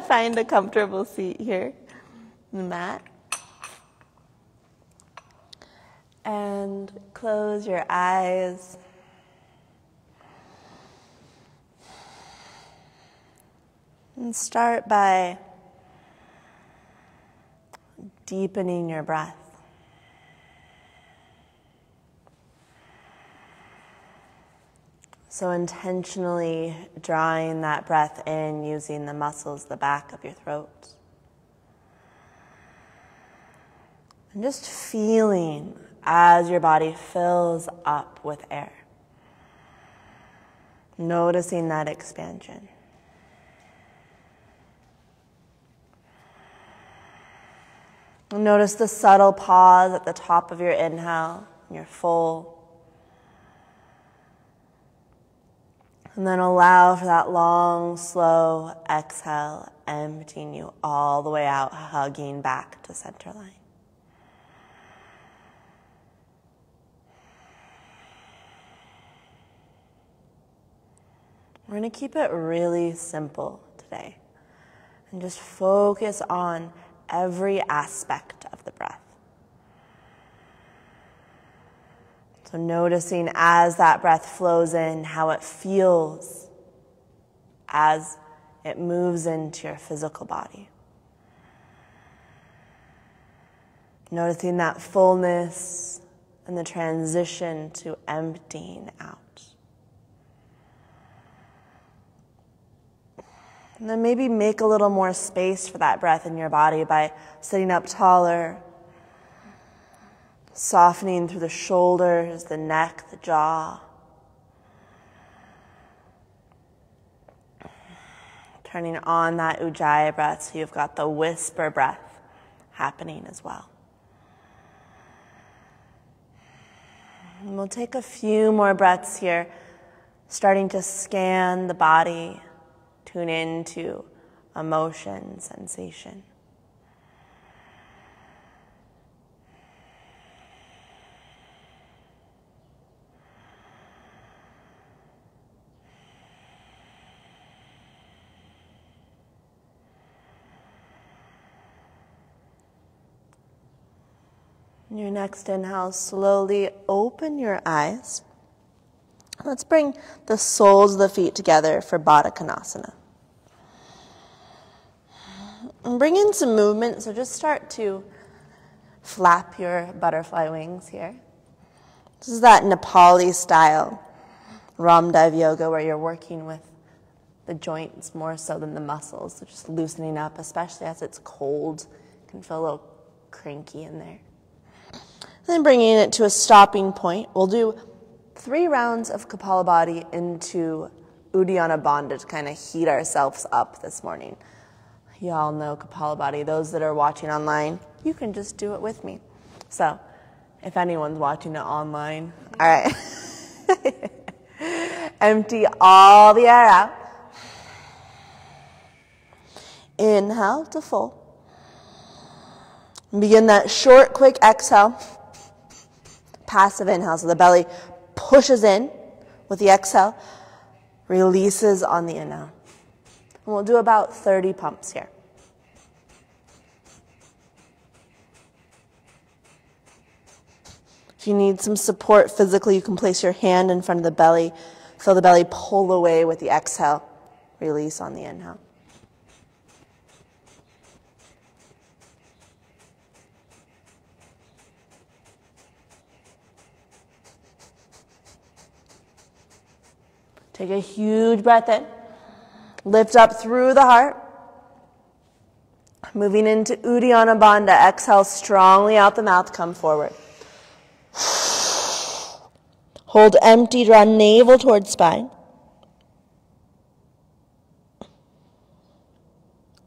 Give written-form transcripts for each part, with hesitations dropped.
Find a comfortable seat here on the mat. And close your eyes. And start by deepening your breath. So intentionally drawing that breath in using the muscles, the back of your throat. And just feeling as your body fills up with air. Noticing that expansion. Notice the subtle pause at the top of your inhale, your full. And then allow for that long, slow exhale, emptying you all the way out, hugging back to center line. We're going to keep it really simple today and just focus on every aspect of the breath. So noticing as that breath flows in, how it feels as it moves into your physical body. Noticing that fullness and the transition to emptying out. And then maybe make a little more space for that breath in your body by sitting up taller, softening through the shoulders, the neck, the jaw. Turning on that ujjayi breath so you've got the whisper breath happening as well. And we'll take a few more breaths here, starting to scan the body. Tune into emotion, sensation. In your next inhale, slowly open your eyes. Let's bring the soles of the feet together for Baddha Konasana. And bring in some movement, so just start to flap your butterfly wings here. This is that Nepali style Ramdev yoga where you're working with the joints more so than the muscles, so just loosening up, especially as it's cold. It can feel a little cranky in there. And then bringing it to a stopping point, we'll do 3 rounds of Kapalabhati into Uddiyana Bandha to kind of heat ourselves up this morning. You all know Kapalabhati. Those that are watching online, you can just do it with me. So, if anyone's watching it online, all right. Empty all the air out. Inhale to full. And begin that short, quick exhale. Passive inhale, so the belly pushes in with the exhale, releases on the inhale. And we'll do about 30 pumps here. If you need some support physically, you can place your hand in front of the belly. Feel the belly pull away with the exhale. Release on the inhale. Take a huge breath in. Lift up through the heart. Moving into Uddiyana Bandha. Exhale strongly out the mouth. Come forward. Hold empty. Draw navel towards spine.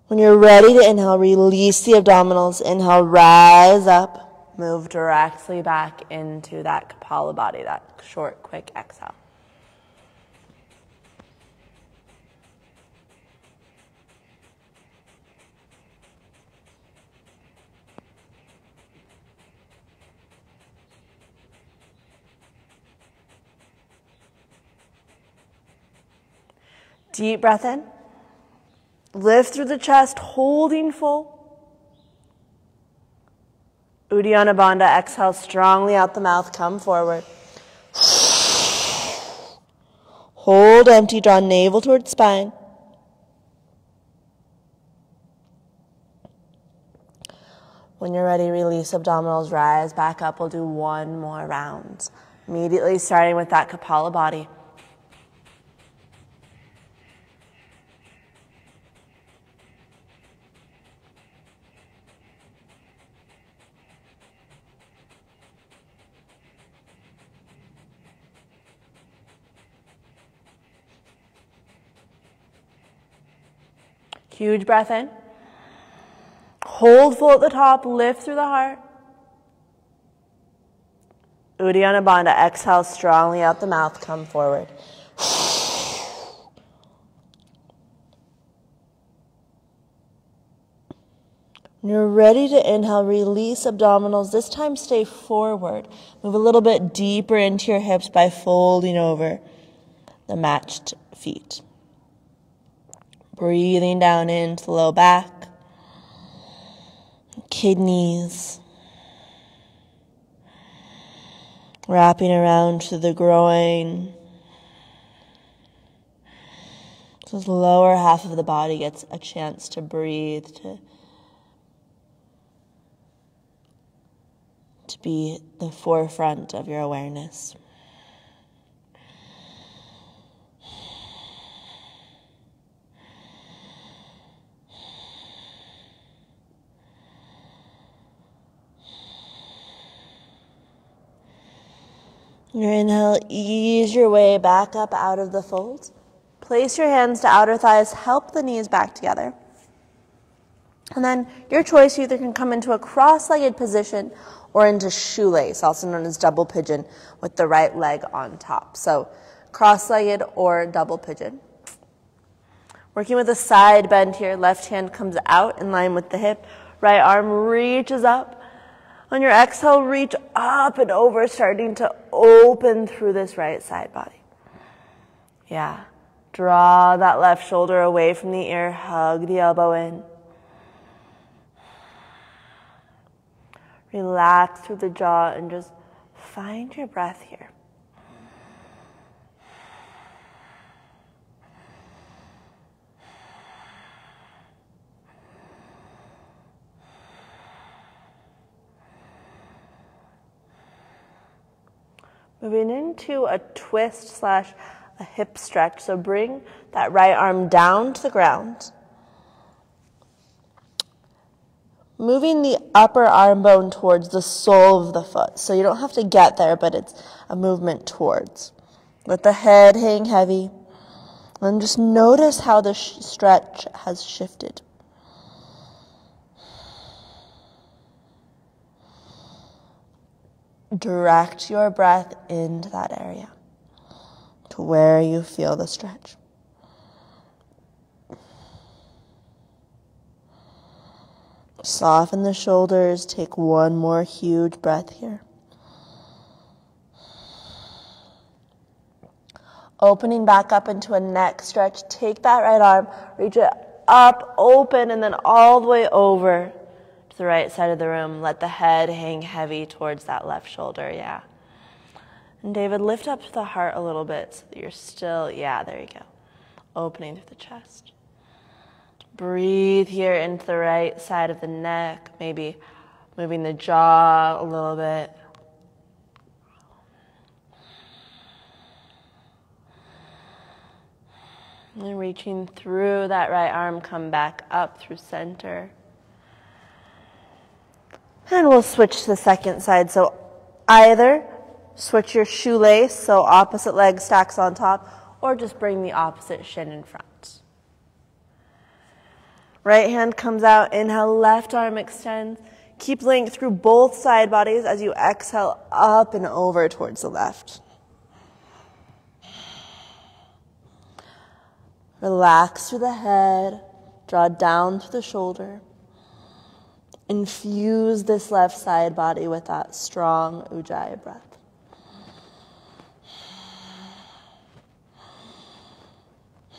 When you're ready to inhale, release the abdominals. Inhale, rise up. Move directly back into that Kapalabhati, that short, quick exhale. Deep breath in. Lift through the chest, holding full. Uddiyana Bandha, exhale strongly out the mouth, come forward. Hold empty, draw navel towards spine. When you're ready, release abdominals, rise back up. We'll do one more round. Immediately starting with that Kapalabhati. Huge breath in. Hold full at the top, lift through the heart. Uddiyana Bandha, exhale strongly out the mouth, come forward. When you're ready to inhale, release abdominals. This time stay forward. Move a little bit deeper into your hips by folding over the matched feet. Breathing down into the low back, kidneys, wrapping around to the groin. So the lower half of the body gets a chance to breathe, to be the forefront of your awareness. Your inhale, ease your way back up out of the fold. Place your hands to outer thighs, help the knees back together. And then your choice, you either can come into a cross-legged position or into shoelace, also known as double pigeon, with the right leg on top. So cross-legged or double pigeon. Working with a side bend here, left hand comes out in line with the hip, right arm reaches up. On your exhale, reach up and over, starting to open through this right side body. Yeah. Draw that left shoulder away from the ear, hug the elbow in. Relax through the jaw and just find your breath here. Moving into a twist / a hip stretch. So bring that right arm down to the ground. Moving the upper arm bone towards the sole of the foot. So you don't have to get there, but it's a movement towards. Let the head hang heavy. And just notice how the stretch has shifted. Direct your breath into that area, to where you feel the stretch. Soften the shoulders. Take one more huge breath here. Opening back up into a neck stretch. Take that right arm, reach it up, open, and then all the way over to the right side of the room. Let the head hang heavy towards that left shoulder, yeah. And David, lift up the heart a little bit so that you're still, yeah, there you go. Opening through the chest. Breathe here into the right side of the neck, maybe moving the jaw a little bit. And reaching through that right arm, come back up through center. And we'll switch to the second side. So either switch your shoelace, so opposite leg stacks on top, or just bring the opposite shin in front. Right hand comes out, inhale, left arm extends. Keep length through both side bodies as you exhale up and over towards the left. Relax through the head, draw down through the shoulder. Infuse this left side body with that strong Ujjayi breath.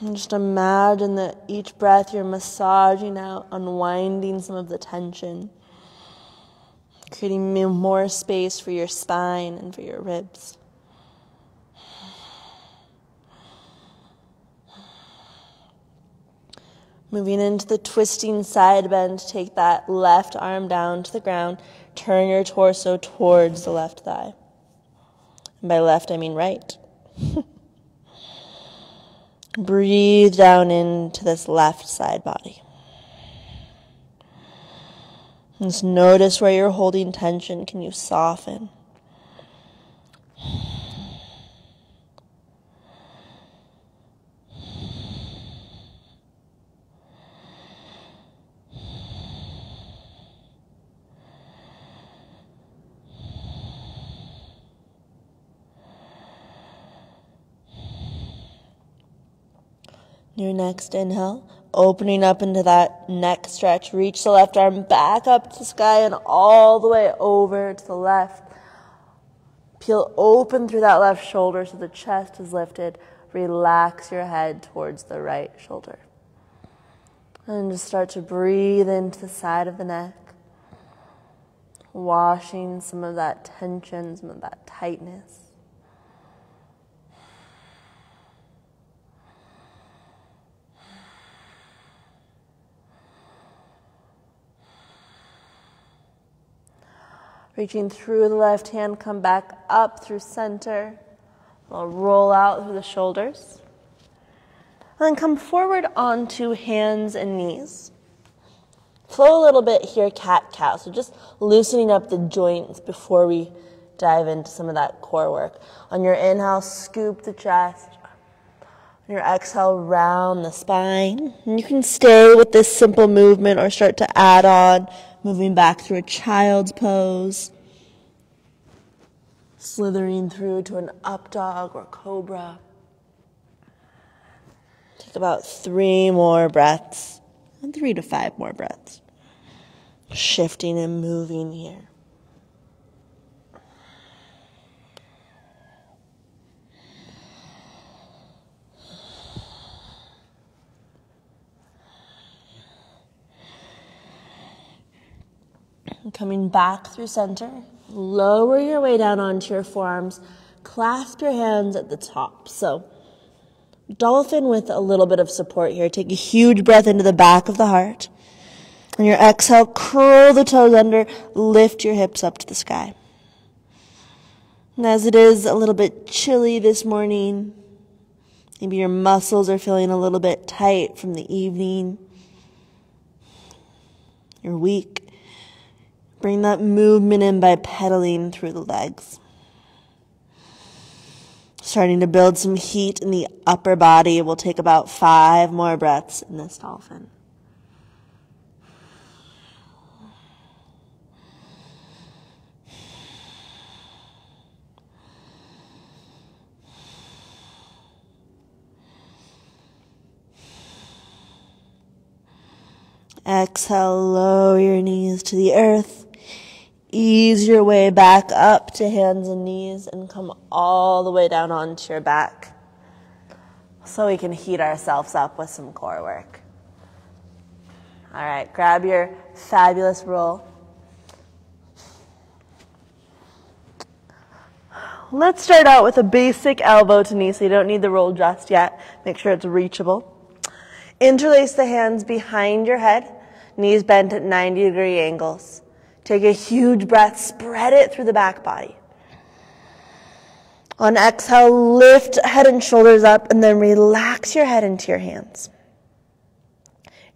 And just imagine that each breath you're massaging out, unwinding some of the tension, creating more space for your spine and for your ribs. Moving into the twisting side bend, take that left arm down to the ground, turn your torso towards the left thigh. And by left, I mean right. Breathe down into this left side body. Just notice where you're holding tension. Can you soften? Your next inhale, opening up into that neck stretch. Reach the left arm back up to the sky and all the way over to the left. Peel open through that left shoulder so the chest is lifted. Relax your head towards the right shoulder. And just start to breathe into the side of the neck, washing some of that tension, some of that tightness. Reaching through the left hand, come back up through center. I'll roll out through the shoulders. And then come forward onto hands and knees. Flow a little bit here, cat-cow. So just loosening up the joints before we dive into some of that core work. On your inhale, scoop the chest. On your exhale, round the spine. And you can stay with this simple movement or start to add on, moving back through a child's pose. Slithering through to an up dog or cobra. Take about 3 more breaths, and 3 to 5 more breaths. Shifting and moving here. Coming back through center, lower your way down onto your forearms, clasp your hands at the top. So, dolphin with a little bit of support here. Take a huge breath into the back of the heart. On your exhale, curl the toes under, lift your hips up to the sky. And as it is a little bit chilly this morning, maybe your muscles are feeling a little bit tight from the evening, you're weak. Bring that movement in by pedaling through the legs. Starting to build some heat in the upper body. We'll take about 5 more breaths in this dolphin. Exhale, lower your knees to the earth. Ease your way back up to hands and knees and come all the way down onto your back so we can heat ourselves up with some core work. All right, grab your fabulous roll. Let's start out with a basic elbow to knee, so you don't need the roll just yet. Make sure it's reachable. Interlace the hands behind your head, knees bent at 90-degree angles. Take a huge breath, spread it through the back body. On exhale, lift head and shoulders up, and then relax your head into your hands.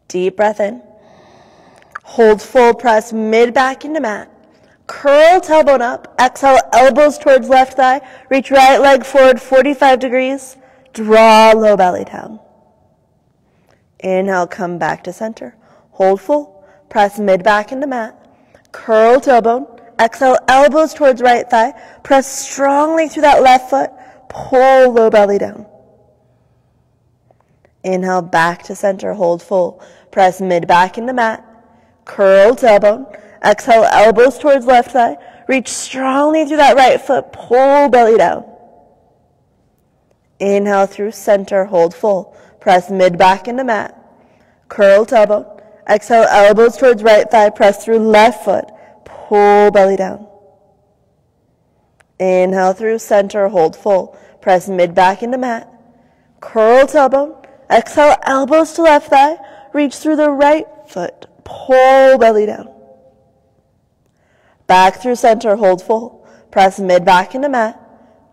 Deep breath in. Hold full, press mid back into mat. Curl tailbone up. Exhale, elbows towards left thigh. Reach right leg forward 45 degrees. Draw low belly down. Inhale, come back to center. Hold full. Press mid back into mat. Curl tailbone. Exhale, elbows towards right thigh. Press strongly through that left foot. Pull low belly down. Inhale, back to center. Hold full. Press mid back into mat. Curl tailbone. Exhale, elbows towards left thigh. Reach strongly through that right foot. Pull belly down. Inhale through center. Hold full. Press mid back into mat. Curl tailbone. Exhale, elbows towards right thigh. Press through left foot. Pull belly down. Inhale through center, hold full. Press mid back into mat. Curl tailbone. Exhale, elbows to left thigh. Reach through the right foot. Pull belly down. Back through center, hold full. Press mid back into mat.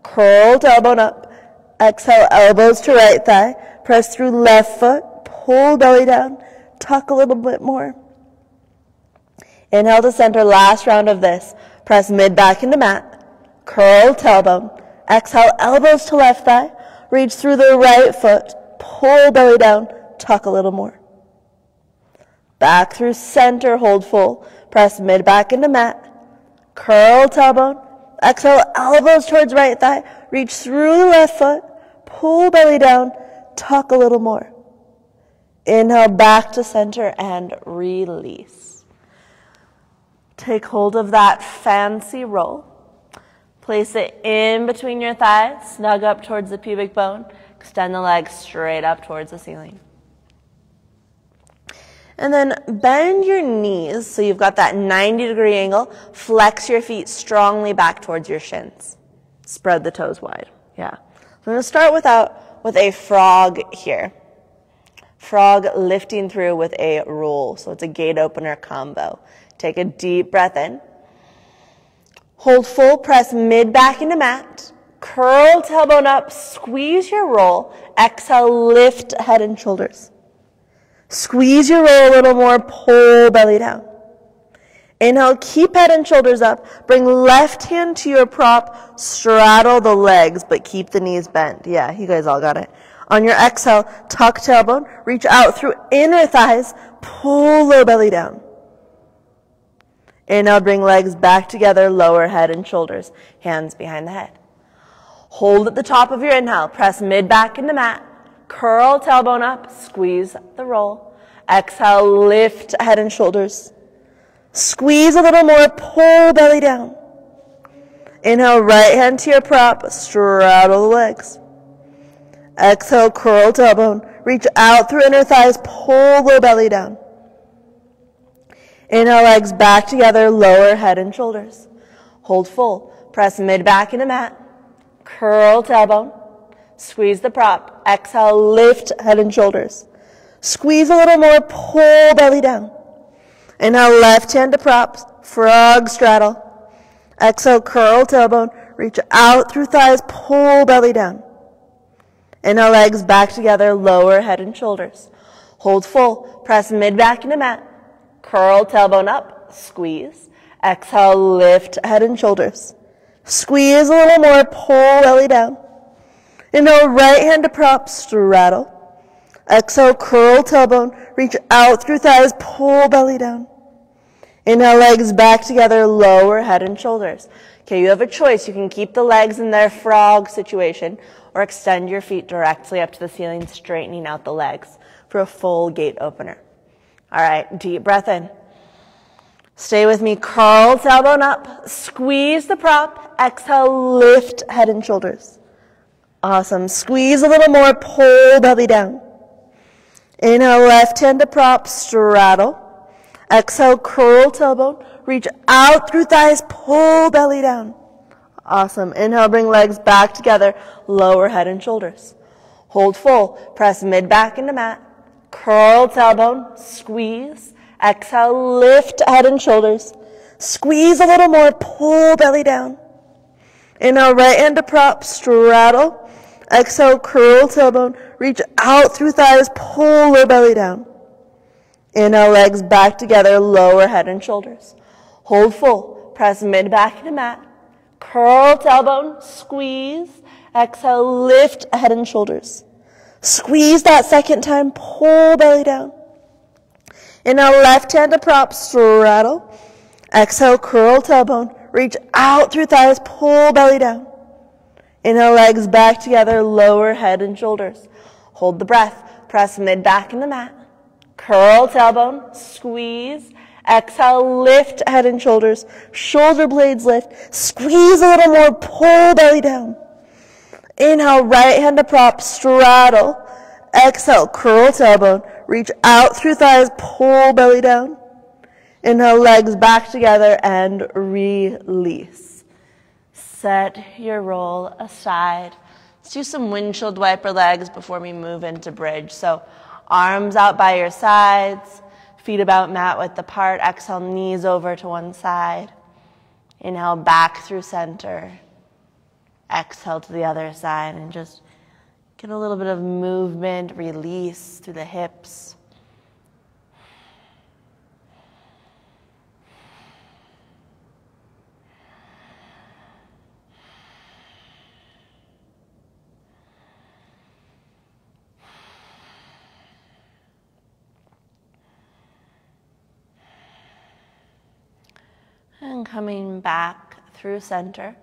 Curl tailbone up. Exhale, elbows to right thigh. Press through left foot. Pull belly down. Tuck a little bit more. Inhale to center, last round of this. Press mid back into mat. Curl tailbone. Exhale, elbows to left thigh. Reach through the right foot. Pull belly down. Tuck a little more. Back through center, hold full. Press mid back into mat. Curl tailbone. Exhale, elbows towards right thigh. Reach through the left foot. Pull belly down. Tuck a little more. Inhale back to center and release. Take hold of that fancy roll. Place it in between your thighs. Snug up towards the pubic bone. Extend the legs straight up towards the ceiling. And then bend your knees so you've got that 90-degree angle. Flex your feet strongly back towards your shins. Spread the toes wide. Yeah. I'm going to start with a frog here. Frog lifting through with a roll. So it's a gate opener combo. Take a deep breath in. Hold full, press mid back into mat. Curl tailbone up, squeeze your roll. Exhale, lift head and shoulders. Squeeze your roll a little more, pull belly down. Inhale, keep head and shoulders up. Bring left hand to your prop, straddle the legs, but keep the knees bent. Yeah, you guys all got it. On your exhale, tuck tailbone, reach out through inner thighs, pull low belly down. Inhale, bring legs back together, lower head and shoulders, hands behind the head. Hold at the top of your inhale, press mid back into mat. Curl tailbone up, squeeze the roll. Exhale, lift head and shoulders. Squeeze a little more, pull belly down. Inhale, right hand to your prop, straddle the legs. Exhale, curl tailbone, reach out through inner thighs, pull low belly down. Inhale, legs back together, lower head and shoulders. Hold full, press mid back into mat. Curl tailbone. Squeeze the prop. Exhale, lift head and shoulders. Squeeze a little more, pull belly down. Inhale, left hand to props, frog straddle. Exhale, curl tailbone, reach out through thighs, pull belly down. Inhale, legs back together, lower head and shoulders. Hold full, press mid back into mat. Curl tailbone up, squeeze. Exhale, lift head and shoulders. Squeeze a little more, pull belly down. Inhale, right hand to prop, straddle. Exhale, curl tailbone, reach out through thighs, pull belly down. Inhale, legs back together, lower head and shoulders. Okay, you have a choice. You can keep the legs in their frog situation or extend your feet directly up to the ceiling, straightening out the legs for a full gate opener. All right, deep breath in. Stay with me. Curl tailbone up, squeeze the prop. Exhale, lift head and shoulders. Awesome. Squeeze a little more, pull belly down. Inhale, left hand to prop, straddle. Exhale, curl tailbone, reach out through thighs, pull belly down. Awesome. Inhale, bring legs back together, lower head and shoulders. Hold full, press mid back into mat. Curl tailbone, squeeze. Exhale, lift head and shoulders. Squeeze a little more, pull belly down. Inhale, right hand to prop, straddle. Exhale, curl tailbone, reach out through thighs, pull low belly down. Inhale, legs back together, lower head and shoulders. Hold full, press mid back into mat. Curl tailbone, squeeze. Exhale, lift head and shoulders. Squeeze that second time, pull belly down. Inhale, left hand to prop, straddle. Exhale, curl tailbone, reach out through thighs, pull belly down. Inhale, legs back together, lower head and shoulders. Hold the breath. Press mid back in the mat. Curl tailbone, squeeze. Exhale, lift head and shoulders. Shoulder blades lift. Squeeze a little more, pull belly down. Inhale, right hand to prop, straddle. Exhale, curl tailbone, reach out through thighs, pull belly down. Inhale, legs back together and release. Set your roll aside. Let's do some windshield wiper legs before we move into bridge. So arms out by your sides, feet about mat width apart. Exhale, knees over to one side. Inhale, back through center. Exhale to the other side and just get a little bit of movement, release through the hips. And coming back through center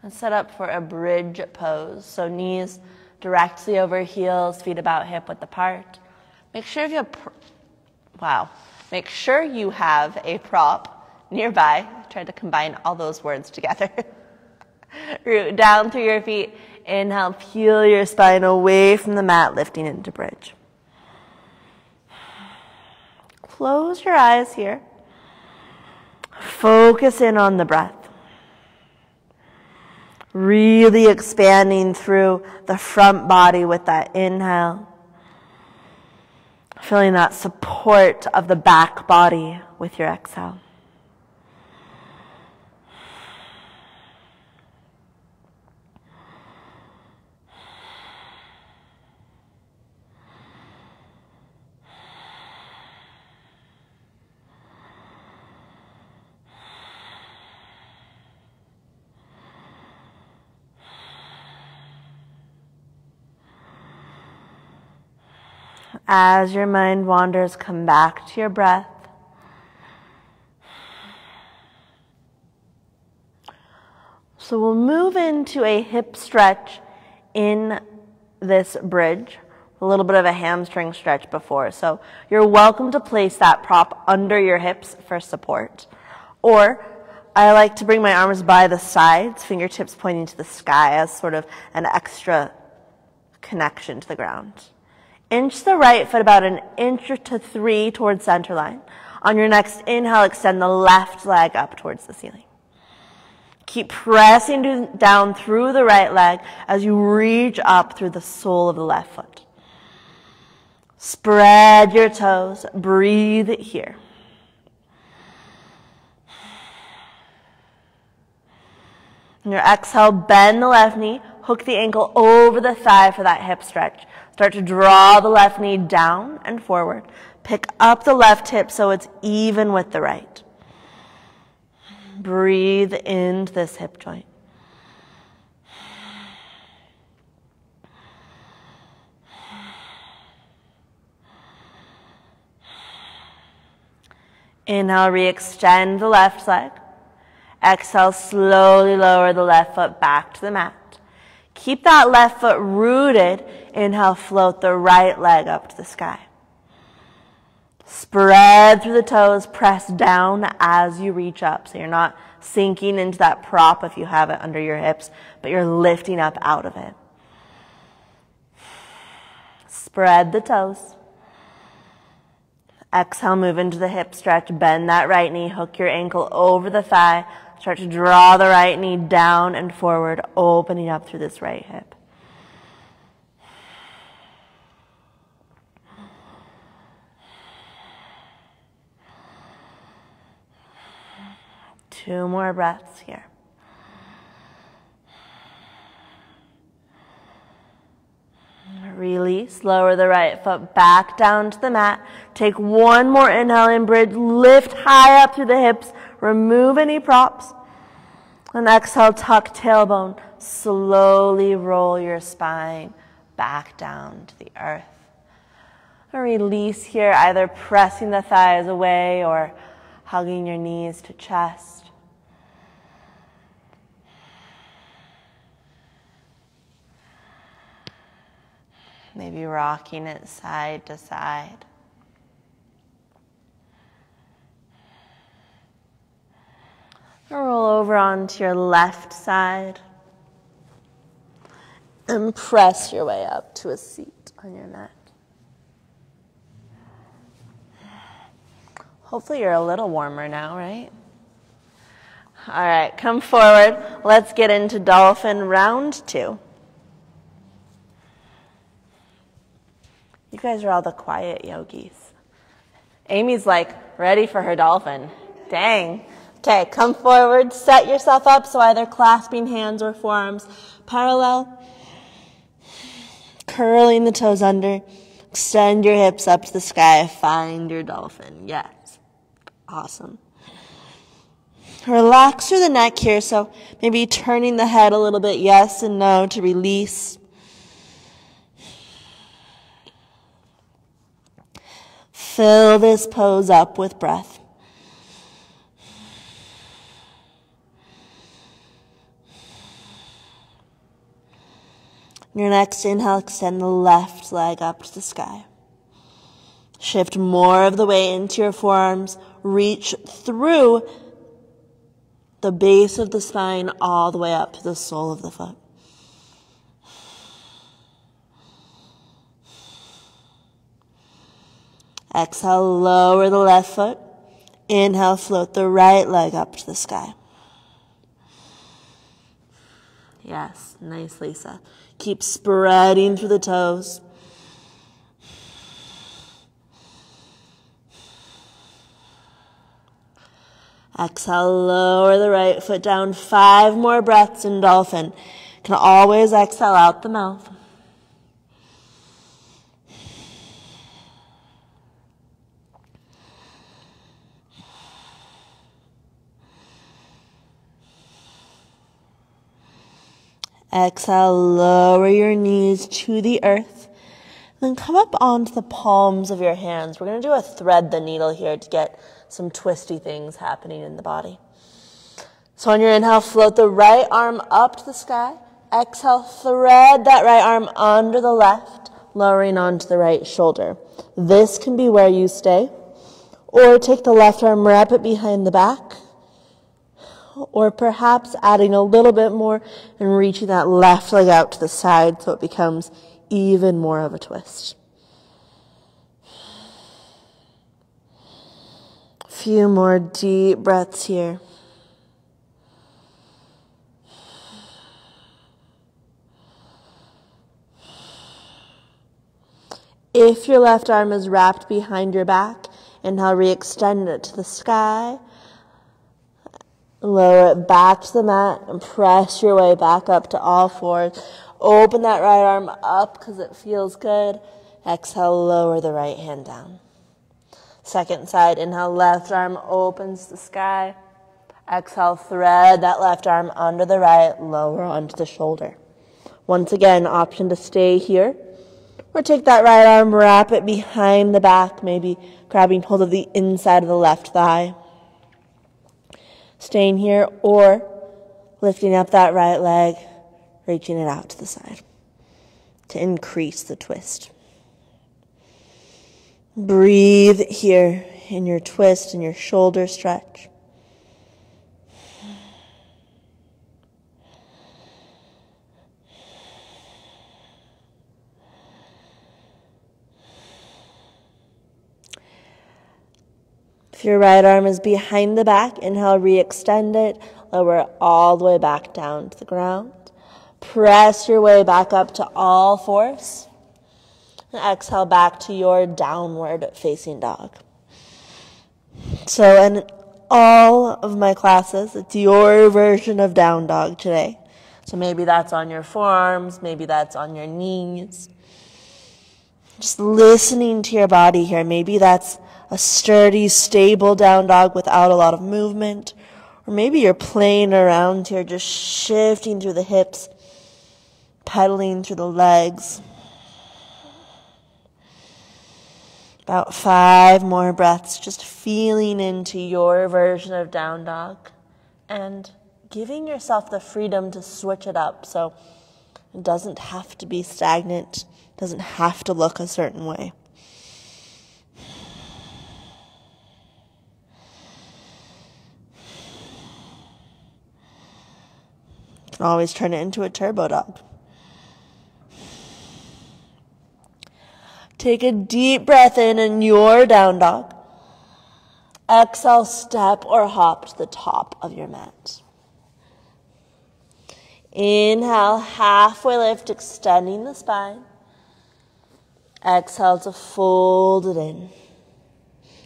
and set up for a bridge pose. So knees directly over heels, feet about hip width apart. Make sure you have a prop nearby. I tried to combine all those words together. Root down through your feet. Inhale, peel your spine away from the mat, lifting into bridge. Close your eyes here. Focus in on the breath. Really expanding through the front body with that inhale. Feeling that support of the back body with your exhale. As your mind wanders, come back to your breath. So we'll move into a hip stretch in this bridge. A little bit of a hamstring stretch before. So you're welcome to place that prop under your hips for support. Or I like to bring my arms by the sides, fingertips pointing to the sky as sort of an extra connection to the ground. Inch the right foot about an inch to 3 towards center line. On your next inhale, extend the left leg up towards the ceiling. Keep pressing down through the right leg as you reach up through the sole of the left foot. Spread your toes. Breathe here. On your exhale, bend the left knee. Hook the ankle over the thigh for that hip stretch. Start to draw the left knee down and forward. Pick up the left hip so it's even with the right. Breathe into this hip joint. Inhale, re-extend the left leg. Exhale, slowly lower the left foot back to the mat. Keep that left foot rooted. Inhale, float the right leg up to the sky. Spread through the toes, press down as you reach up. So you're not sinking into that prop if you have it under your hips, but you're lifting up out of it. Spread the toes. Exhale, move into the hip stretch. Bend that right knee, hook your ankle over the thigh. Start to draw the right knee down and forward, opening up through this right hip. Two more breaths here. Release, lower the right foot back down to the mat. Take one more inhale in bridge, lift high up through the hips, remove any props. And exhale, tuck tailbone, slowly roll your spine back down to the earth. And release here, either pressing the thighs away or hugging your knees to chest. Maybe rocking it side to side. Roll over onto your left side and press your way up to a seat on your mat. Hopefully you're a little warmer now, right? All right, come forward. Let's get into dolphin round 2. You guys are all the quiet yogis. Amy's like ready for her dolphin. Dang. Okay, come forward. Set yourself up so either clasping hands or forearms parallel. Curling the toes under. Extend your hips up to the sky. Find your dolphin. Yes. Awesome. Relax through the neck here, so maybe turning the head a little bit, yes and no, to release. Fill this pose up with breath. Your next inhale, extend the left leg up to the sky. Shift more of the weight into your forearms. Reach through the base of the spine all the way up to the sole of the foot. Exhale, lower the left foot. Inhale, float the right leg up to the sky. Yes, nice, Lisa. Keep spreading through the toes. Exhale, lower the right foot down. 5 more breaths in dolphin. Can always exhale out the mouth. Exhale, lower your knees to the earth. Then come up onto the palms of your hands. We're going to do a thread the needle here to get some twisty things happening in the body. So on your inhale, float the right arm up to the sky. Exhale, thread that right arm under the left, lowering onto the right shoulder. This can be where you stay. Or take the left arm, wrap it behind the back. Or perhaps adding a little bit more and reaching that left leg out to the side so it becomes even more of a twist. Few more deep breaths here. If your left arm is wrapped behind your back, inhale, re-extend it to the sky. Lower it back to the mat and press your way back up to all fours. Open that right arm up because it feels good. Exhale, lower the right hand down. Second side, inhale, left arm opens the sky. Exhale, thread that left arm under the right, lower onto the shoulder. Once again, option to stay here. Or take that right arm, wrap it behind the back, maybe grabbing hold of the inside of the left thigh. Staying here, or lifting up that right leg, reaching it out to the side to increase the twist. Breathe here in your twist and your shoulder stretch. If your right arm is behind the back, inhale, re-extend it, lower it all the way back down to the ground. Press your way back up to all fours. And exhale back to your downward facing dog. So in all of my classes, it's your version of down dog today. So maybe that's on your forearms, maybe that's on your knees. Just listening to your body here. Maybe that's a sturdy, stable down dog without a lot of movement. Or maybe you're playing around here, just shifting through the hips, pedaling through the legs. About 5 more breaths, just feeling into your version of down dog and giving yourself the freedom to switch it up so it doesn't have to be stagnant, doesn't have to look a certain way. You can always turn it into a turbo dog. Take a deep breath in your down dog. Exhale, step or hop to the top of your mat. Inhale, halfway lift, extending the spine. Exhale to fold it in.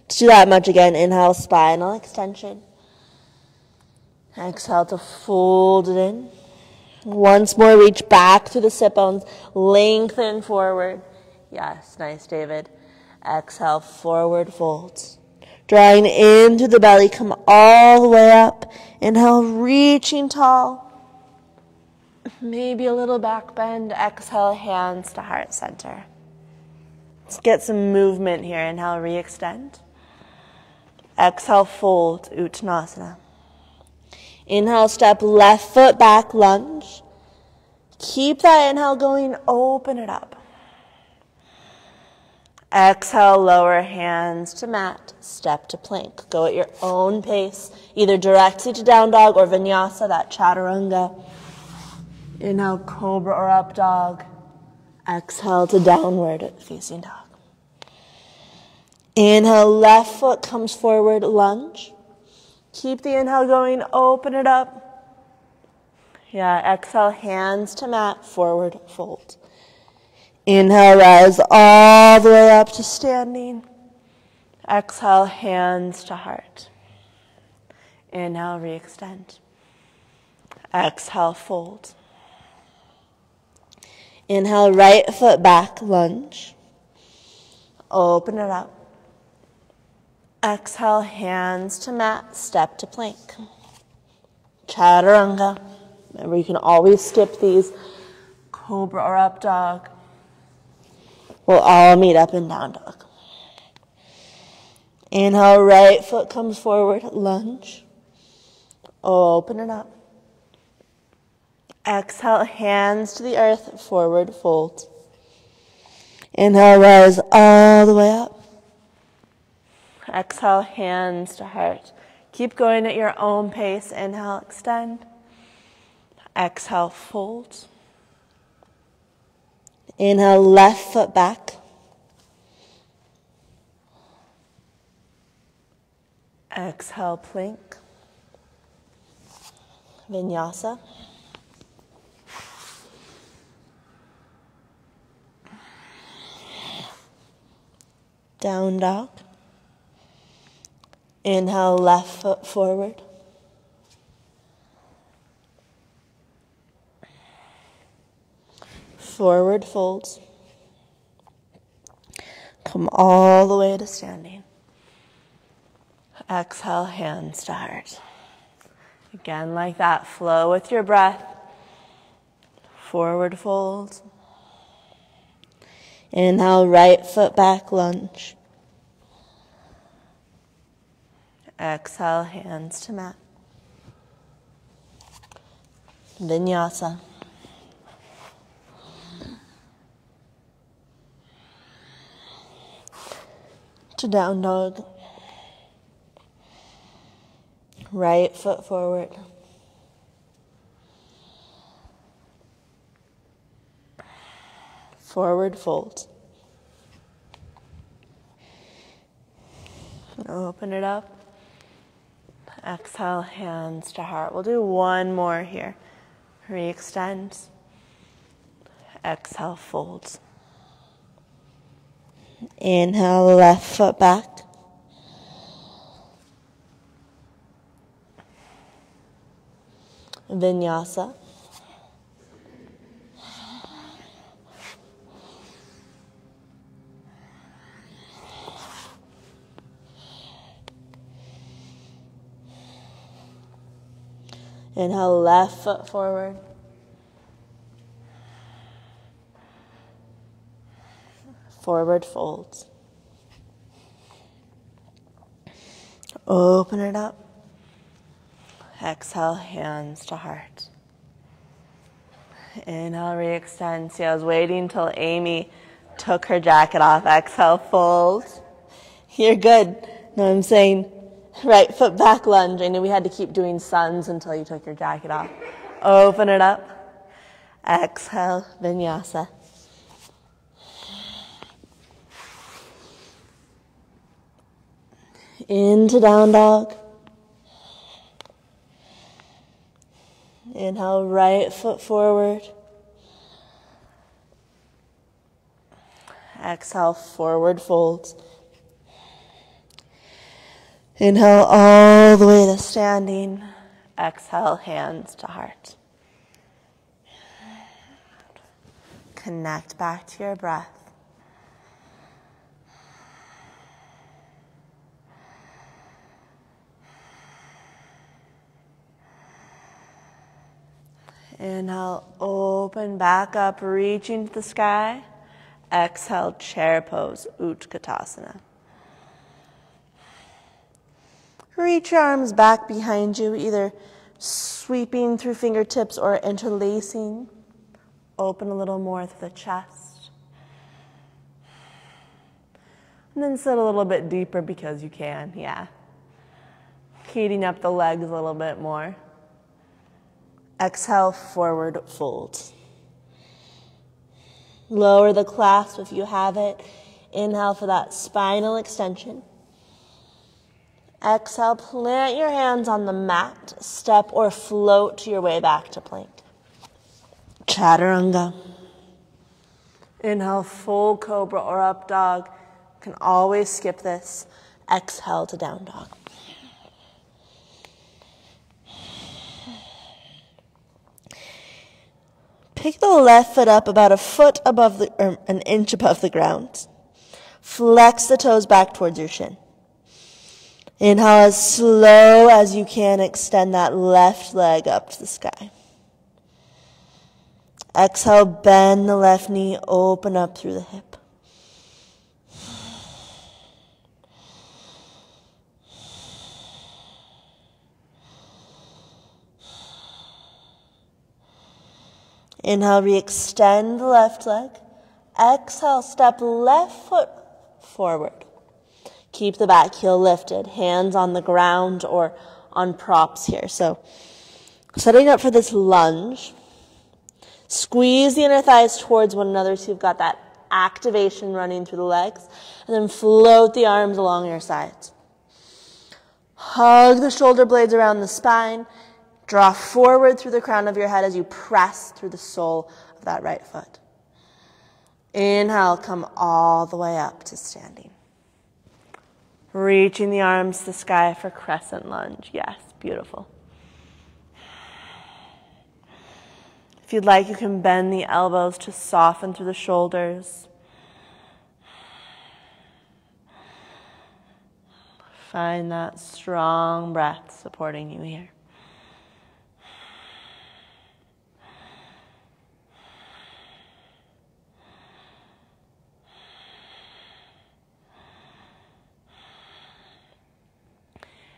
To do that much again, inhale, spinal extension. Exhale to fold it in. Once more, reach back through the sit bones. Lengthen forward. Yes, nice, David. Exhale, forward folds. Drawing in through the belly, come all the way up. Inhale, reaching tall. Maybe a little back bend. Exhale, hands to heart center. Let's get some movement here. Inhale, re-extend. Exhale, fold, Uttanasana. Inhale, step left foot back, lunge. Keep that inhale going, open it up. Exhale, lower hands to mat, step to plank. Go at your own pace, either directly to down dog or vinyasa, that chaturanga. Inhale, cobra or up dog. Exhale to downward facing dog. Inhale, left foot comes forward, lunge. Keep the inhale going, open it up. Yeah, exhale, hands to mat, forward fold. Inhale, rise all the way up to standing. Exhale, hands to heart. Inhale, re-extend. Exhale, fold. Inhale, right foot back, lunge. Open it up. Exhale, hands to mat, step to plank. Chaturanga. Remember, you can always skip these. Cobra or up dog. We'll all meet up in down dog. Inhale, right foot comes forward, lunge. Open it up. Exhale, hands to the earth, forward fold. Inhale, rise all the way up. Exhale, hands to heart. Keep going at your own pace. Inhale, extend. Exhale, fold. Inhale, left foot back. Exhale, plank. Vinyasa. Down dog. Inhale, left foot forward. Forward folds. Come all the way to standing. Exhale, hands to heart. Again, like that, flow with your breath. Forward fold. Inhale, right foot back, lunge. Exhale, hands to mat. Vinyasa. To down dog. Right foot forward. Forward fold. Open it up. Exhale, hands to heart. We'll do one more here. Re-extend. Exhale, fold. Inhale, left foot back. Vinyasa. Inhale, left foot forward. Forward folds. Open it up. Exhale, hands to heart. Inhale, re-extend. See, I was waiting till Amy took her jacket off. Exhale, fold. You're good. No, I'm saying right foot back lunge. I knew we had to keep doing suns until you took your jacket off. Open it up. Exhale, vinyasa. Into down dog. Inhale, right foot forward. Exhale, forward fold. Inhale all the way to standing. Exhale, hands to heart. Connect back to your breath. Inhale, open back up, reaching to the sky. Exhale, chair pose, Utkatasana. Reach your arms back behind you, either sweeping through fingertips or interlacing. Open a little more through the chest. And then sit a little bit deeper because you can, yeah. Heating up the legs a little bit more. Exhale, forward fold. Lower the clasp if you have it. Inhale for that spinal extension. Exhale, plant your hands on the mat. Step or float your way back to plank. Chaturanga. Inhale, full cobra or up dog. Can always skip this. Exhale to down dog. Pick the left foot up about a foot above an inch above the ground. Flex the toes back towards your shin. Inhale as slow as you can. Extend that left leg up to the sky. Exhale, bend the left knee, open up through the hip. Inhale, re-extend the left leg. Exhale, step left foot forward. Keep the back heel lifted, hands on the ground or on props here. So, setting up for this lunge. Squeeze the inner thighs towards one another so you've got that activation running through the legs. And then float the arms along your sides. Hug the shoulder blades around the spine. Draw forward through the crown of your head as you press through the sole of that right foot. Inhale, come all the way up to standing. Reaching the arms to the sky for crescent lunge. Yes, beautiful. If you'd like, you can bend the elbows to soften through the shoulders. Find that strong breath supporting you here.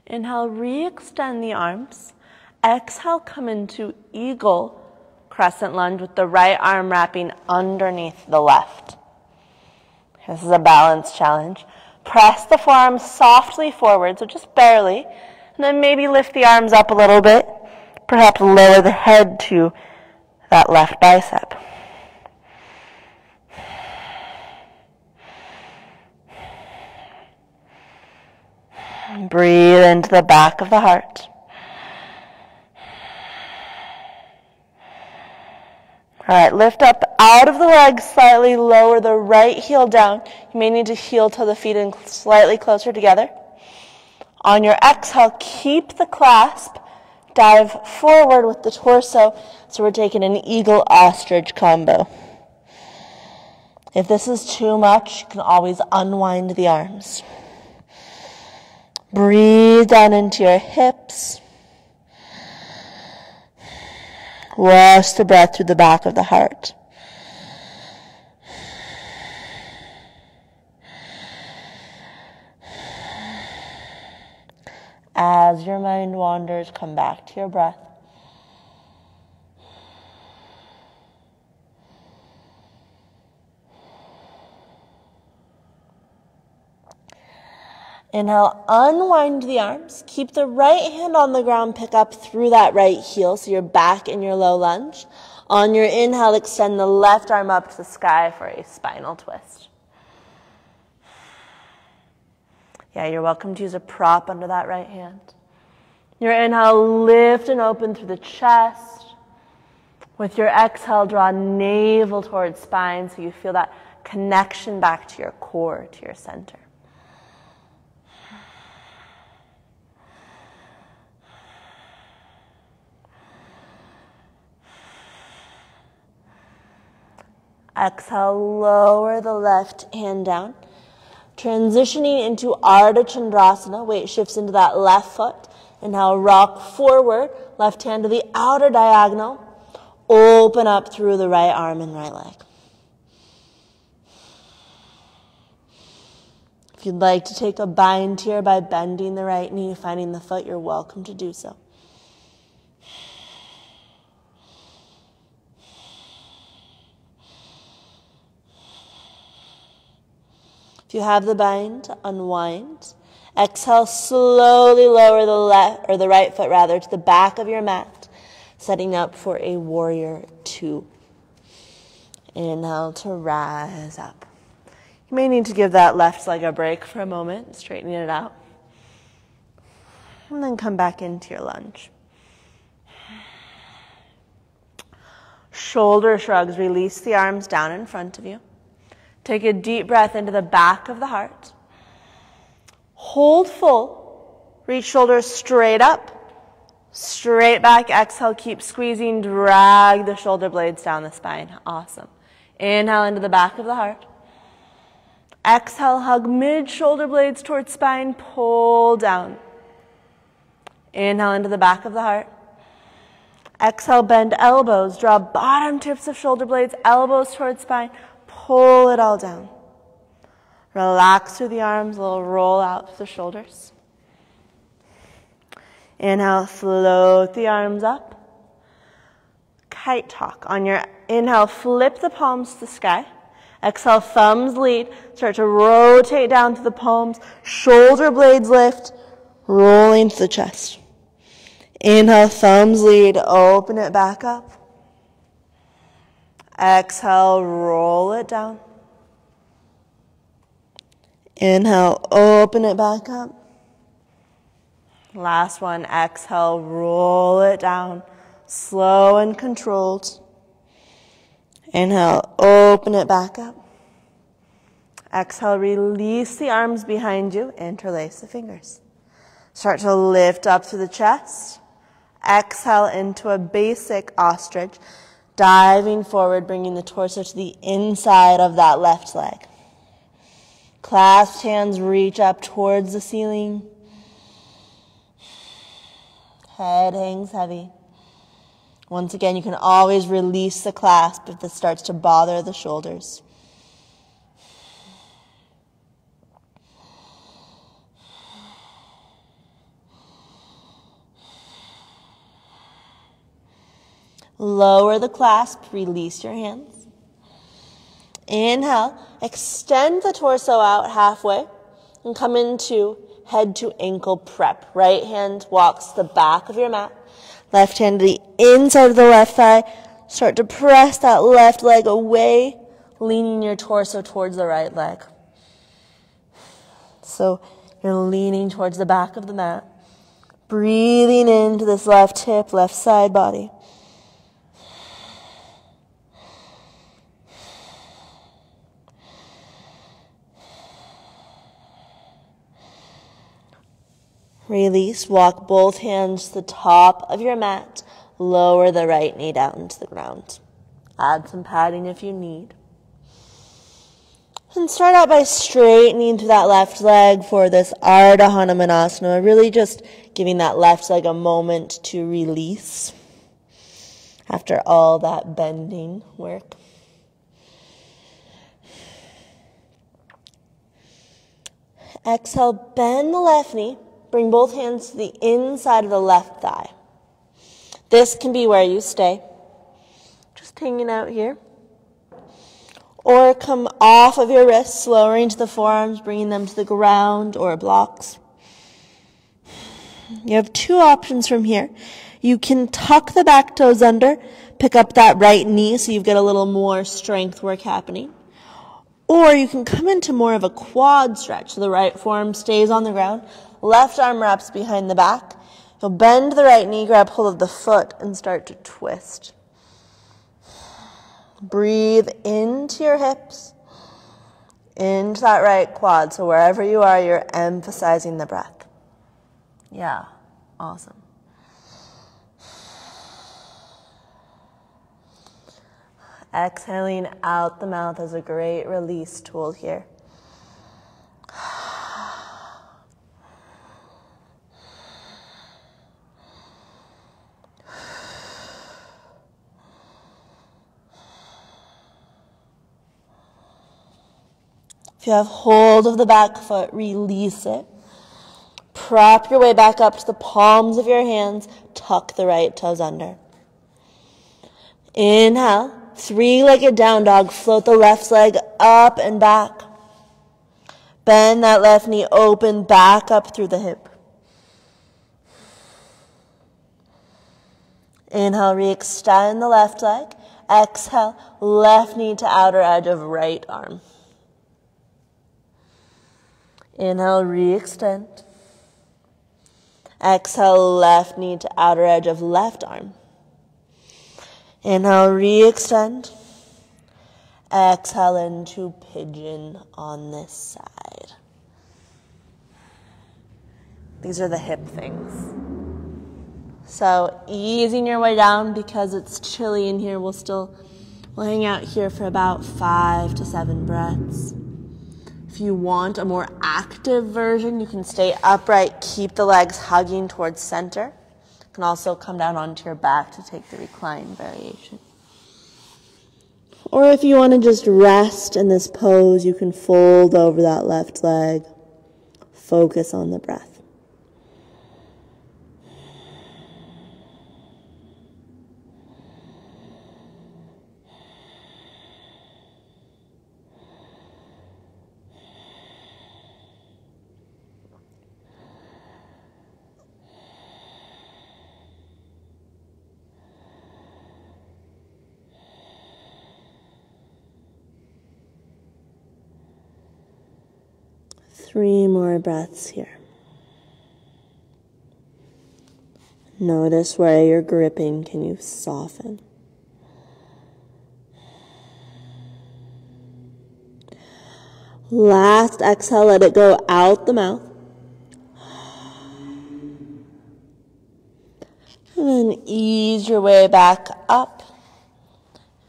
Inhale, re-extend the arms. Exhale, come into eagle crescent lunge with the right arm wrapping underneath the left. This is a balance challenge. Press the forearms softly forward, so just barely, and then maybe lift the arms up a little bit. Perhaps lower the head to that left bicep. Breathe into the back of the heart. All right, lift up out of the legs slightly, lower the right heel down. You may need to heel toe the feet in slightly closer together. On your exhale, keep the clasp. Dive forward with the torso. So we're taking an eagle ostrich combo. If this is too much, you can always unwind the arms. Breathe down into your hips. Wash the breath through the back of the heart. As your mind wanders, come back to your breath. Inhale, unwind the arms. Keep the right hand on the ground, pick up through that right heel, so you're back in your low lunge. On your inhale, extend the left arm up to the sky for a spinal twist. Yeah, you're welcome to use a prop under that right hand. Your inhale, lift and open through the chest. With your exhale, draw navel towards spine so you feel that connection back to your core, to your center. Exhale, lower the left hand down. Transitioning into Ardha Chandrasana, weight shifts into that left foot. Inhale, rock forward, left hand to the outer diagonal. Open up through the right arm and right leg. If you'd like to take a bind here by bending the right knee, finding the foot, you're welcome to do so. If you have the bind, unwind. Exhale, slowly lower the left or the right foot rather to the back of your mat, setting up for a warrior 2. Inhale to rise up. You may need to give that left leg a break for a moment, straightening it out. And then come back into your lunge. Shoulder shrugs, release the arms down in front of you. Take a deep breath into the back of the heart. Hold full. Reach shoulders straight up, straight back. Exhale, keep squeezing. Drag the shoulder blades down the spine. Awesome. Inhale into the back of the heart. Exhale, hug mid-shoulder blades towards spine. Pull down. Inhale into the back of the heart. Exhale, bend elbows. Draw bottom tips of shoulder blades, elbows towards spine. Pull it all down. Relax through the arms, a little roll out through the shoulders. Inhale, float the arms up. Kite talk. On your inhale, flip the palms to the sky. Exhale, thumbs lead. Start to rotate down to the palms. Shoulder blades lift, rolling to the chest. Inhale, thumbs lead. Open it back up. Exhale, roll it down. Inhale, open it back up. Last one, exhale, roll it down. Slow and controlled. Inhale, open it back up. Exhale, release the arms behind you. Interlace the fingers. Start to lift up through the chest. Exhale into a basic ostrich. Diving forward, bringing the torso to the inside of that left leg. Clasped hands reach up towards the ceiling. Head hangs heavy. Once again, you can always release the clasp if this starts to bother the shoulders. Lower the clasp, release your hands. Inhale, extend the torso out halfway and come into head to ankle prep. Right hand walks the back of your mat. Left hand to the inside of the left thigh. Start to press that left leg away, leaning your torso towards the right leg. So you're leaning towards the back of the mat. Breathing into this left hip, left side body. Release, walk both hands to the top of your mat. Lower the right knee down to the ground. Add some padding if you need. And start out by straightening through that left leg for this Ardha Hanumanasana. Really just giving that left leg a moment to release after all that bending work. Exhale, bend the left knee. Bring both hands to the inside of the left thigh. This can be where you stay. Just hanging out here. Or come off of your wrists, lowering to the forearms, bringing them to the ground or blocks. You have 2 options from here. You can tuck the back toes under, pick up that right knee so you've got a little more strength work happening. Or you can come into more of a quad stretch. So the right forearm stays on the ground. Left arm wraps behind the back. You'll bend the right knee, grab hold of the foot, and start to twist. Breathe into your hips, into that right quad. So wherever you are, you're emphasizing the breath. Yeah, awesome. Exhaling out the mouth is a great release tool here. If you have hold of the back foot, release it. Prop your way back up to the palms of your hands. Tuck the right toes under. Inhale. Three-legged down dog. Float the left leg up and back. Bend that left knee open back up through the hip. Inhale, re-extend the left leg. Exhale, left knee to outer edge of right arm. Inhale, re-extend. Exhale, left knee to outer edge of left arm. Inhale, re-extend. Exhale into pigeon on this side. These are the hip things. So easing your way down because it's chilly in here. We'll hang out here for about 5 to 7 breaths. If you want a more active version, you can stay upright, keep the legs hugging towards center. You can also come down onto your back to take the recline variation. Or if you want to just rest in this pose, you can fold over that left leg. Focus on the breath. Three more breaths here. Notice where you're gripping. Can you soften? Last exhale, let it go out the mouth. And then ease your way back up.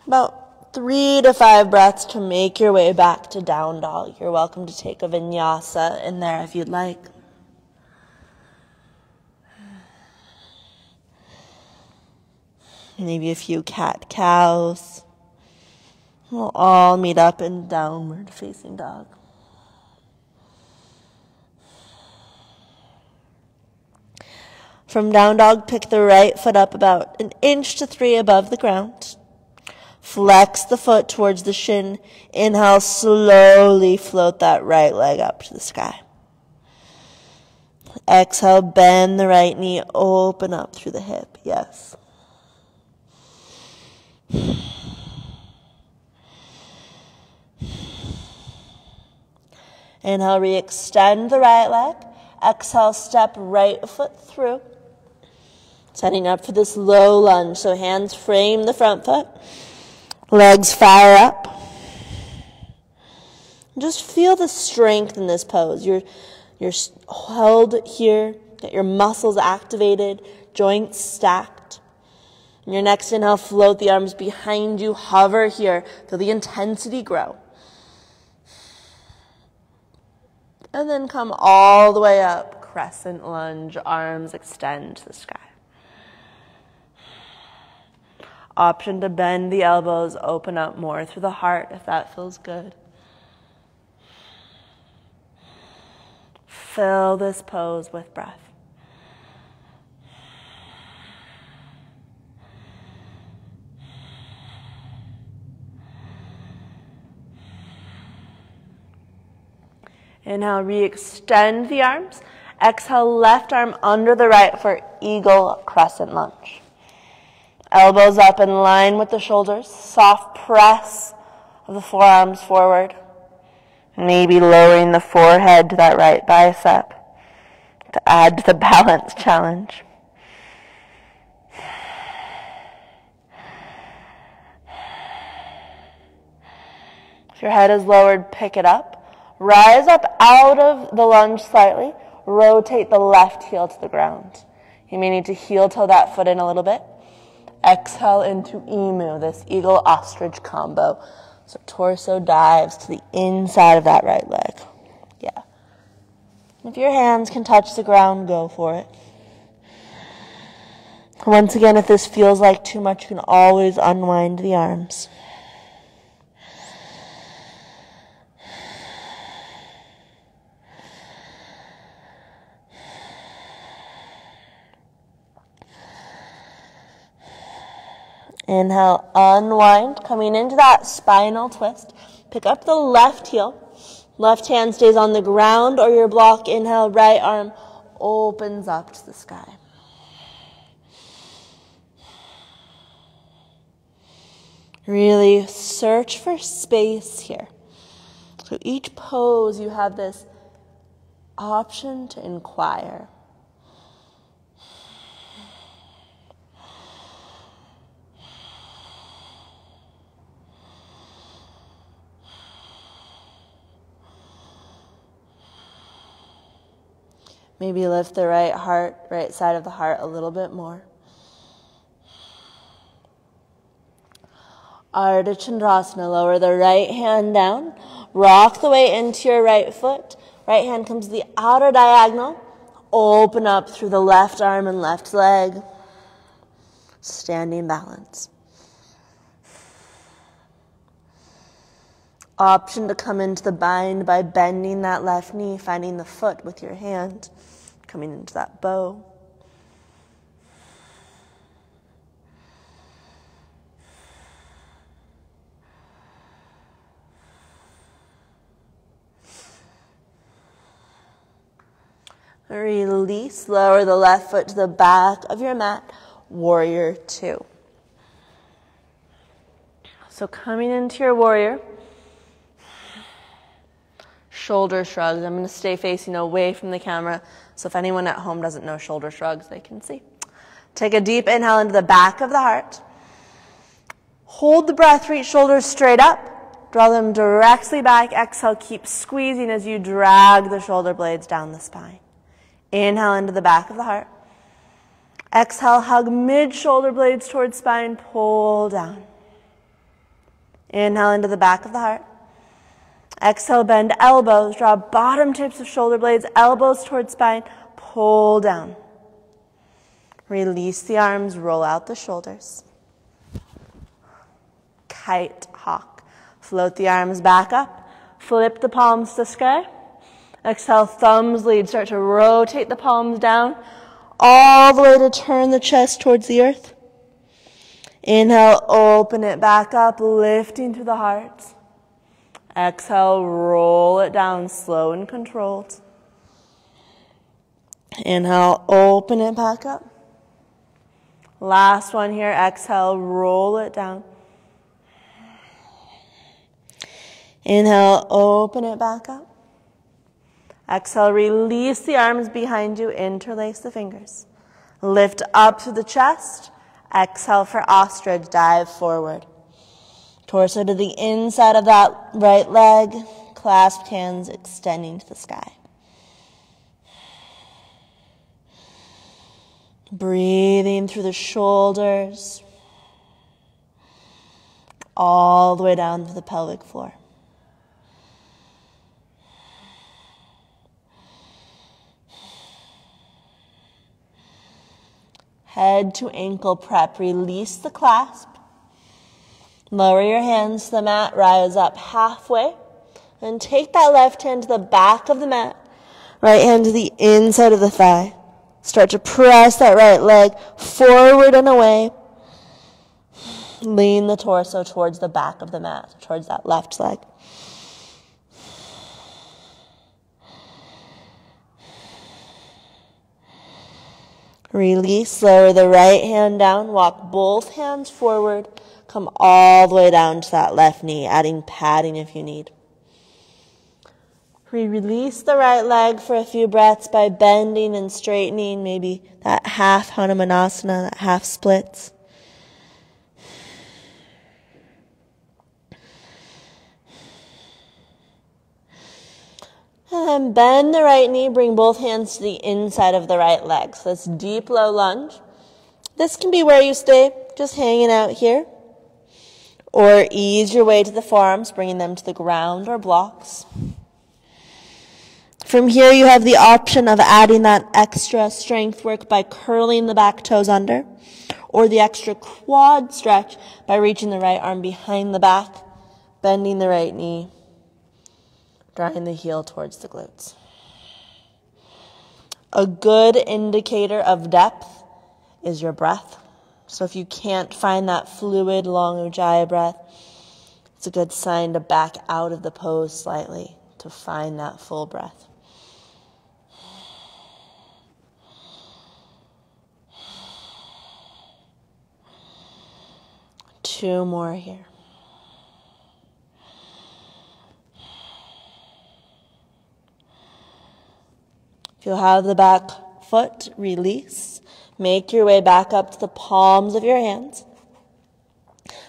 About 3 to 5 breaths to make your way back to down dog. You're welcome to take a vinyasa in there if you'd like. Maybe a few cat-cows. We'll all meet up in downward facing dog. From down dog, pick the right foot up about 1 inch to 3 above the ground. Flex the foot towards the shin. Inhale, slowly float that right leg up to the sky. Exhale, bend the right knee, open up through the hip. Yes. Inhale, re-extend the right leg. Exhale, step right foot through. Setting up for this low lunge. So hands frame the front foot. Legs fire up. Just feel the strength in this pose. You're held here, get your muscles activated, joints stacked. In your next inhale, float the arms behind you, hover here, feel the intensity grow. And then come all the way up, crescent lunge, arms extend to the sky. Option to bend the elbows, open up more through the heart if that feels good. Fill this pose with breath. Inhale, re-extend the arms. Exhale, left arm under the right for eagle crescent lunge. Elbows up in line with the shoulders. Soft press of the forearms forward. Maybe lowering the forehead to that right bicep to add to the balance challenge. If your head is lowered, pick it up. Rise up out of the lunge slightly. Rotate the left heel to the ground. You may need to heel toe that foot in a little bit. Exhale into emu, this eagle-ostrich combo. So torso dives to the inside of that right leg. Yeah. If your hands can touch the ground, go for it. Once again, if this feels like too much, you can always unwind the arms. Inhale, unwind, coming into that spinal twist. Pick up the left heel. Left hand stays on the ground or your block. Inhale, right arm opens up to the sky. Really search for space here. So each pose you have this option to inquire. Maybe lift the right side of the heart a little bit more. Ardha Chandrasana, lower the right hand down. Rock the weight into your right foot. Right hand comes to the outer diagonal. Open up through the left arm and left leg. Standing balance. Option to come into the bind by bending that left knee, finding the foot with your hand, coming into that bow. Release, lower the left foot to the back of your mat, warrior two. So coming into your warrior, shoulder shrugs. I'm going to stay facing away from the camera, so if anyone at home doesn't know shoulder shrugs, they can see. Take a deep inhale into the back of the heart. Hold the breath, reach shoulders straight up. Draw them directly back. Exhale, keep squeezing as you drag the shoulder blades down the spine. Inhale into the back of the heart. Exhale, hug mid-shoulder blades towards spine, pull down. Inhale into the back of the heart. Exhale, bend elbows, draw bottom tips of shoulder blades, elbows towards spine, pull down. Release the arms, roll out the shoulders. Kite hawk. Float the arms back up, flip the palms to sky. Exhale, thumbs lead, start to rotate the palms down, all the way to turn the chest towards the earth. Inhale, open it back up, lifting to the heart. Exhale, roll it down, slow and controlled. Inhale, open it back up. Last one here, exhale, roll it down. Inhale, open it back up. Exhale, release the arms behind you, interlace the fingers. Lift up through the chest. Exhale for ostrich, dive forward. Torso to the inside of that right leg, clasped hands extending to the sky. Breathing through the shoulders, all the way down to the pelvic floor. Head to ankle prep, release the clasp. Lower your hands to the mat, rise up halfway, and take that left hand to the back of the mat, right hand to the inside of the thigh. Start to press that right leg forward and away. Lean the torso towards the back of the mat, towards that left leg. Release, lower the right hand down, walk both hands forward. Come all the way down to that left knee, adding padding if you need. We release the right leg for a few breaths by bending and straightening, maybe that half Hanumanasana, that half splits. And then bend the right knee, bring both hands to the inside of the right leg. So this deep, low lunge. This can be where you stay, just hanging out here. Or ease your way to the forearms, bringing them to the ground or blocks. From here, you have the option of adding that extra strength work by curling the back toes under, or the extra quad stretch by reaching the right arm behind the back, bending the right knee, drawing the heel towards the glutes. A good indicator of depth is your breath. So if you can't find that fluid, long Ujjayi breath, it's a good sign to back out of the pose slightly to find that full breath. Two more here. If you'll have the back foot, release. Make your way back up to the palms of your hands.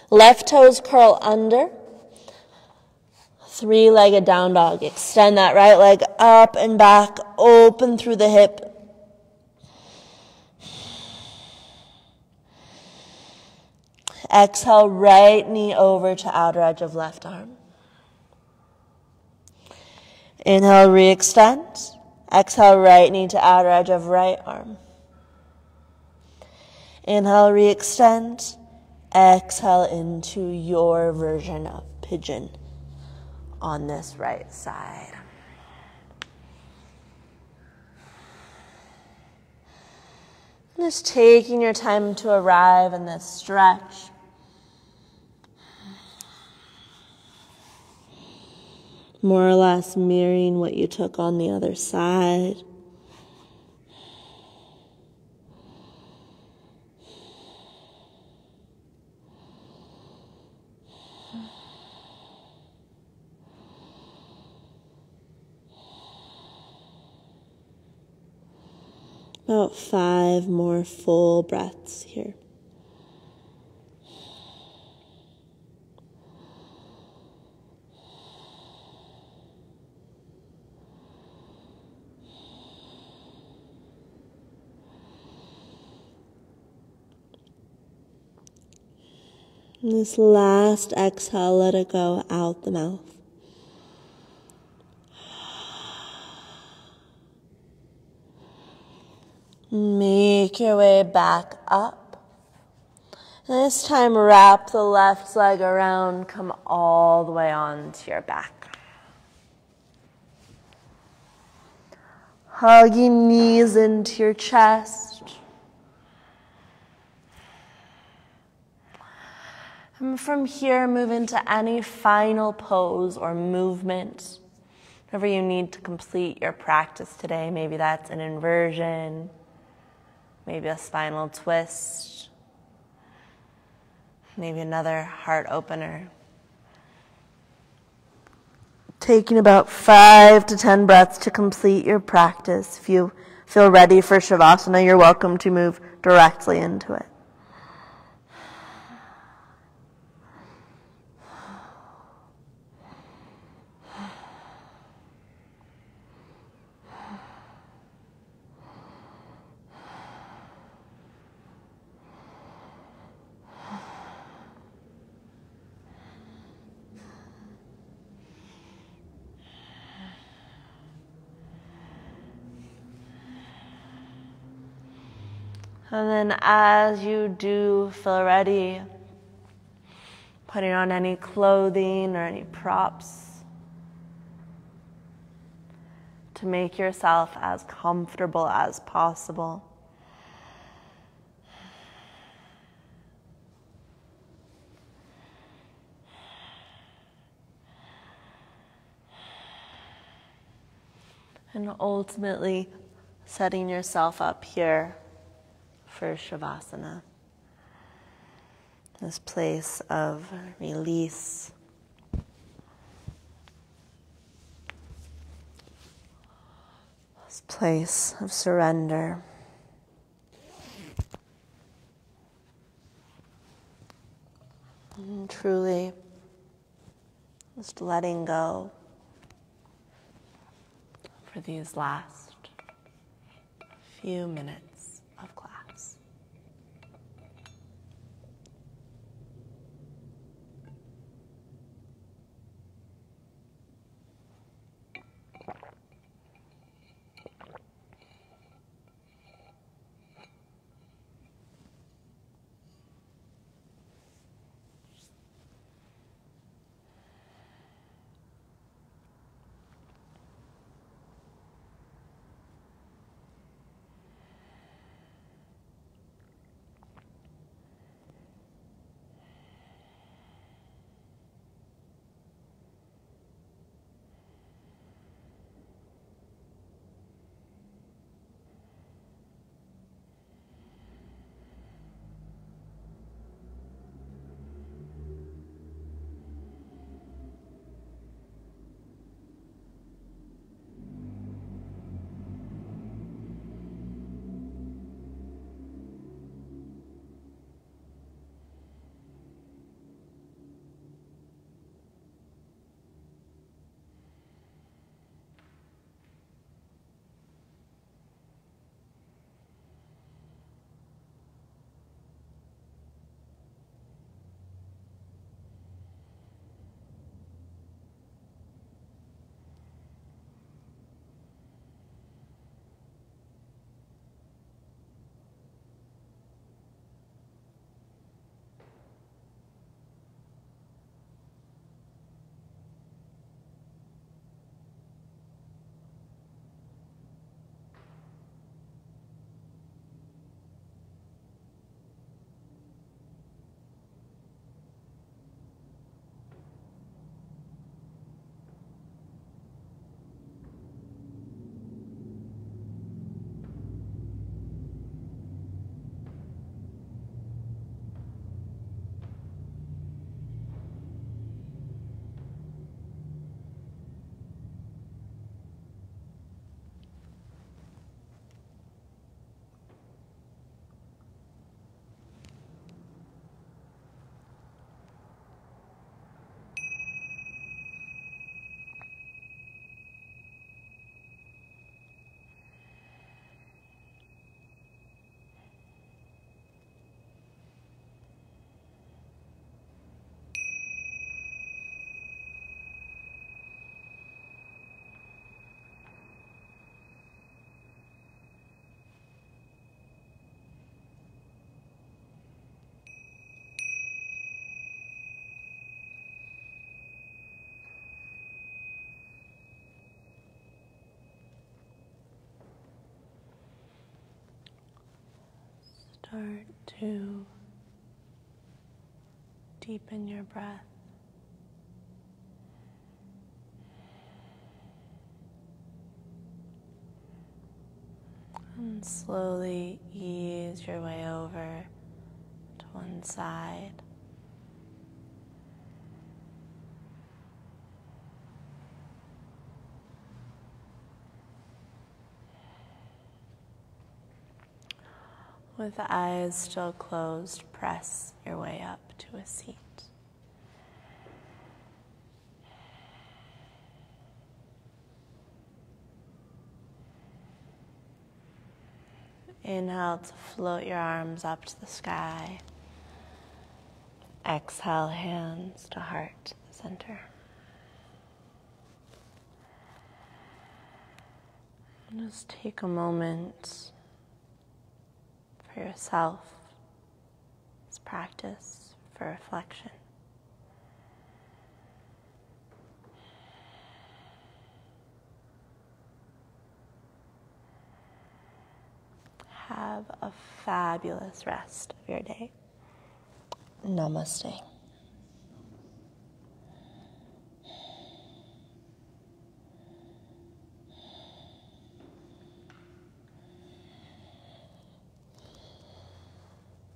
Left toes curl under. Three-legged down dog. Extend that right leg up and back, open through the hip. Exhale, right knee over to outer edge of left arm. Inhale, re-extend. Exhale, right knee to outer edge of right arm. Inhale, re-extend. Exhale into your version of pigeon on this right side. Just taking your time to arrive in this stretch. More or less mirroring what you took on the other side. About 5 more full breaths here. And this last exhale, let it go out the mouth. Make your way back up. And this time, wrap the left leg around, come all the way onto your back. Hugging knees into your chest. And from here, move into any final pose or movement. Whatever you need to complete your practice today. Maybe that's an inversion, maybe a spinal twist, maybe another heart opener. Taking about 5 to 10 breaths to complete your practice. If you feel ready for Shavasana, you're welcome to move directly into it. And then as you do feel ready, putting on any clothing or any props to make yourself as comfortable as possible. And ultimately setting yourself up here for Shavasana, this place of release place of surrender. And truly just letting go for these last few minutes of class. Start to deepen your breath. And slowly ease your way over to one side. With the eyes still closed, press your way up to a seat. Inhale to float your arms up to the sky. Exhale, hands to heart center. And just take a moment for yourself, this practice for reflection. Have a fabulous rest of your day. Namaste.